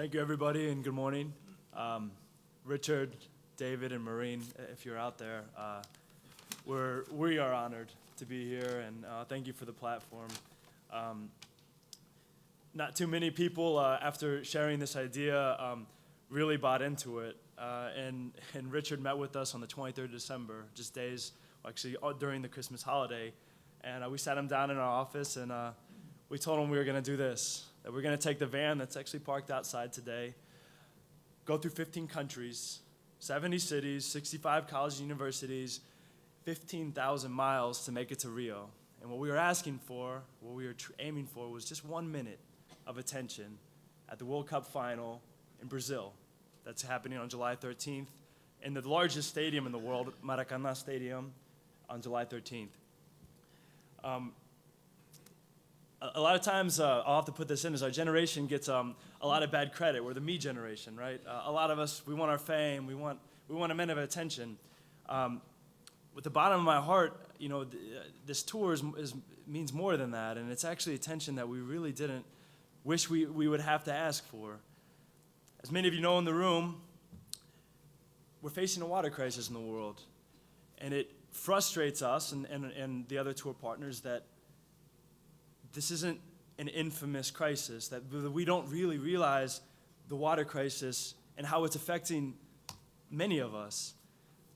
Thank you, everybody, and good morning. Richard, David, and Maureen, if you're out there, we are honored to be here, and thank you for the platform. Not too many people, after sharing this idea, really bought into it, and Richard met with us on the 23rd of December, just days, actually, during the Christmas holiday, and we sat him down in our office, and we told him we were going to do this, that we're going to take the van that's actually parked outside today, go through 15 countries, 70 cities, 65 colleges and universities, 15,000 miles to make it to Rio. And what we were asking for, what we were aiming for, was just 1 minute of attention at the World Cup final in Brazil. That's happening on July 13th in the largest stadium in the world, Maracanã Stadium, on July 13th. A lot of times, I'll have to put this in, as our generation gets a lot of bad credit. We're the me generation, right? A lot of us, we want our fame, we want a minute of attention. With the bottom of my heart, this tour means more than that, and it's actually attention that we really didn't wish we would have to ask for. As many of you know in the room, we're facing a water crisis in the world, and it frustrates us and the other tour partners that this isn't an infamous crisis, that we don't really realize the water crisis and how it's affecting many of us.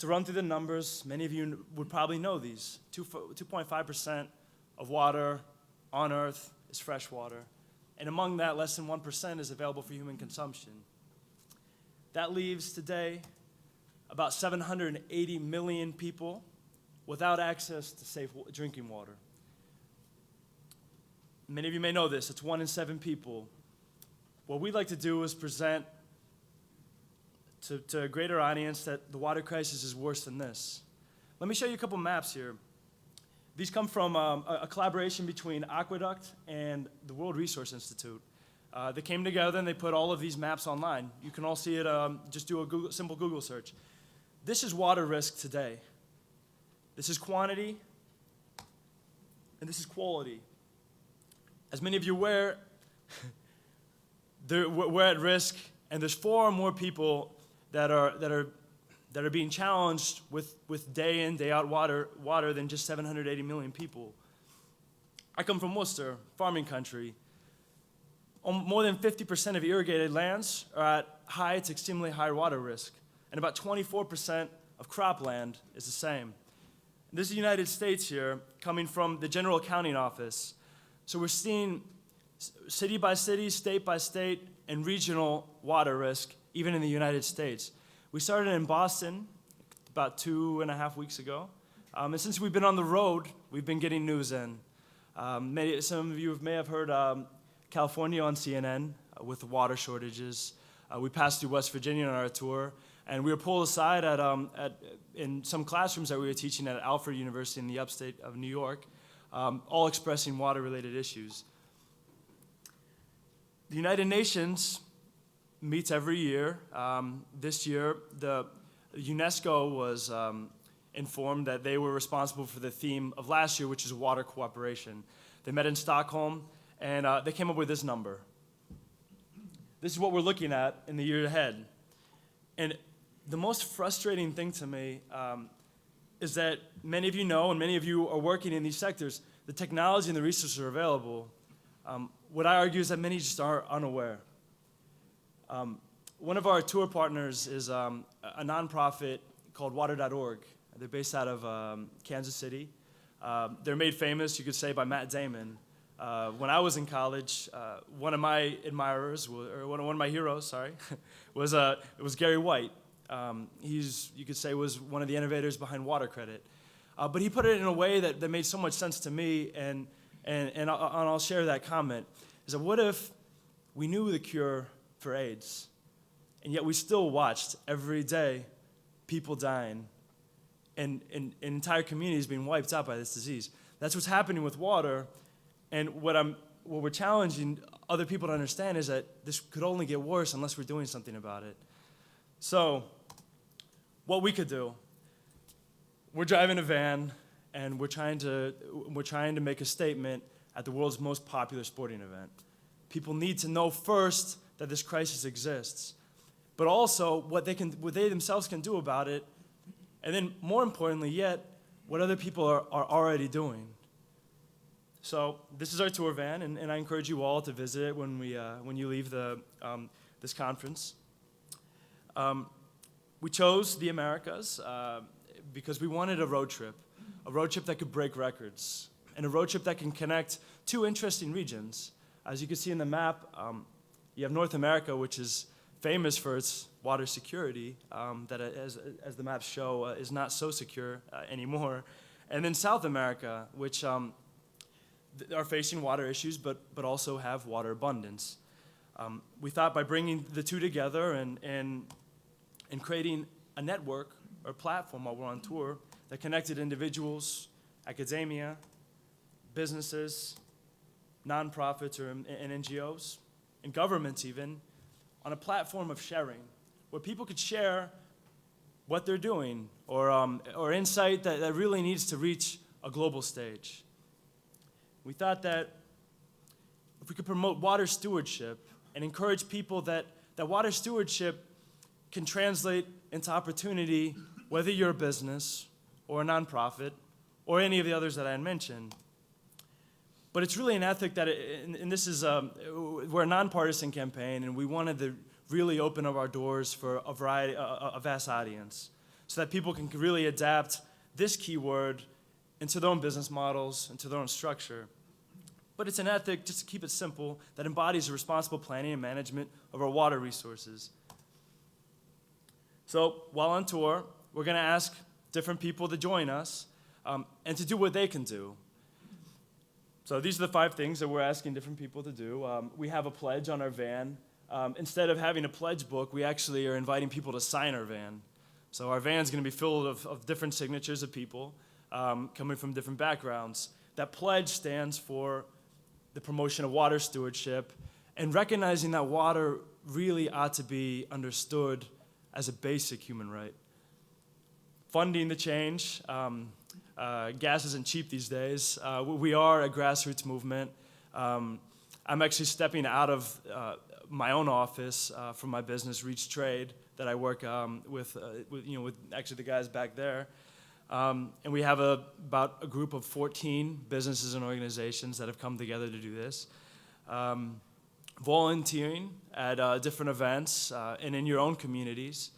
To run through the numbers, many of you would probably know these. 2.5% of water on Earth is fresh water. And among that, less than 1% is available for human consumption. That leaves today about 780 million people without access to safe drinking water. Many of you may know this. It's 1 in 7 people. What we'd like to do is present to a greater audience that the water crisis is worse than this. Let me show you a couple maps here. These come from a collaboration between Aqueduct and the World Resource Institute. They came together and they put all of these maps online. You can all see it, just do a simple Google search. This is water risk today. This is quantity, and this is quality. As many of you are aware, we're at risk, and there's 4 or more people that are being challenged with day in, day out water than just 780 million people. I come from Worcester, farming country. More than 50% of irrigated lands are at high to extremely high water risk, and about 24% of cropland is the same. And this is the United States here, coming from the General Accounting Office. So we're seeing city by city, state by state, and regional water risk, even in the United States. We started in Boston about 2.5 weeks ago. And since we've been on the road, we've been getting news in. Some of you may have heard California on CNN with the water shortages. We passed through West Virginia on our tour, and we were pulled aside in some classrooms that we were teaching at Alfred University in the upstate of New York, all expressing water-related issues. The United Nations meets every year. This year, the UNESCO was informed that they were responsible for the theme of last year, which is water cooperation. They met in Stockholm, and they came up with this number. This is what we're looking at in the year ahead. And the most frustrating thing to me is that many of you know, and many of you are working in these sectors, the technology and the resources are available. What I argue is that many just are unaware. One of our tour partners is a nonprofit called water.org. They're based out of Kansas City. They're made famous, you could say, by Matt Damon. When I was in college, one of my admirers, or one of my heroes, was Gary White. You could say, was one of the innovators behind water credit. But he put it in a way that made so much sense to me, and I'll share that comment, is that what if we knew the cure for AIDS, and yet we still watched every day people dying and entire communities being wiped out by this disease? That's what's happening with water, and what we're challenging other people to understand is that this could only get worse unless we're doing something about it. So, what we could do, we're driving a van, and we're trying to make a statement at the world's most popular sporting event. People need to know first that this crisis exists, but also what they themselves can do about it, and then more importantly yet, what other people are already doing. So this is our tour van, and I encourage you all to visit it when you leave this conference. We chose the Americas because we wanted a road trip that could break records, and a road trip that can connect two interesting regions. As you can see in the map, you have North America, which is famous for its water security, that as the maps show, is not so secure anymore. And then South America, which are facing water issues, but also have water abundance. We thought by bringing the two together and creating a network or platform while we're on tour that connected individuals, academia, businesses, nonprofits and NGOs, and governments even, on a platform of sharing, where people could share what they're doing or insight that really needs to reach a global stage. We thought that if we could promote water stewardship and encourage people that water stewardship can translate into opportunity, whether you're a business or a nonprofit or any of the others that I had mentioned. But it's really an ethic that, and this is, we're a nonpartisan campaign, and we wanted to really open up our doors for a vast audience, so that people can really adapt this keyword into their own business models, into their own structure. But it's an ethic, just to keep it simple, that embodies a responsible planning and management of our water resources. So while on tour, we're going to ask different people to join us and to do what they can do. So these are the 5 things that we're asking different people to do. We have a pledge on our van. Instead of having a pledge book, we actually are inviting people to sign our van. So our van's going to be filled of different signatures of people coming from different backgrounds. That pledge stands for the promotion of water stewardship and recognizing that water really ought to be understood as a basic human right. Funding the change. Gas isn't cheap these days. We are a grassroots movement. I'm actually stepping out of my own office from my business, Reach Trade, that I work with actually the guys back there. And we have about a group of 14 businesses and organizations that have come together to do this. Volunteering at different events and in your own communities.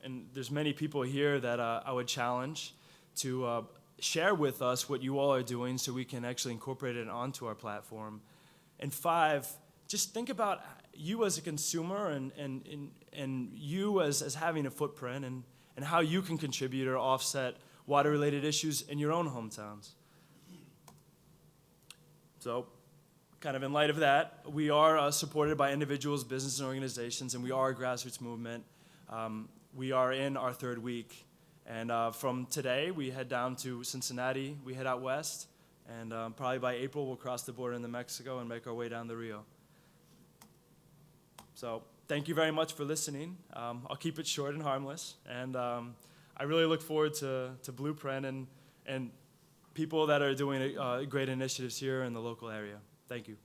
And there's many people here that I would challenge to share with us what you all are doing so we can actually incorporate it onto our platform. And 5, just think about you as a consumer and you as having a footprint and how you can contribute or offset water-related issues in your own hometowns. So, kind of in light of that, we are supported by individuals, businesses, and organizations, and we are a grassroots movement. We are in our 3rd week, and from today, we head down to Cincinnati, we head out west, and probably by April, we'll cross the border into Mexico and make our way down to Rio. So, thank you very much for listening. I'll keep it short and harmless, and I really look forward to Blueprint and people that are doing great initiatives here in the local area. Thank you.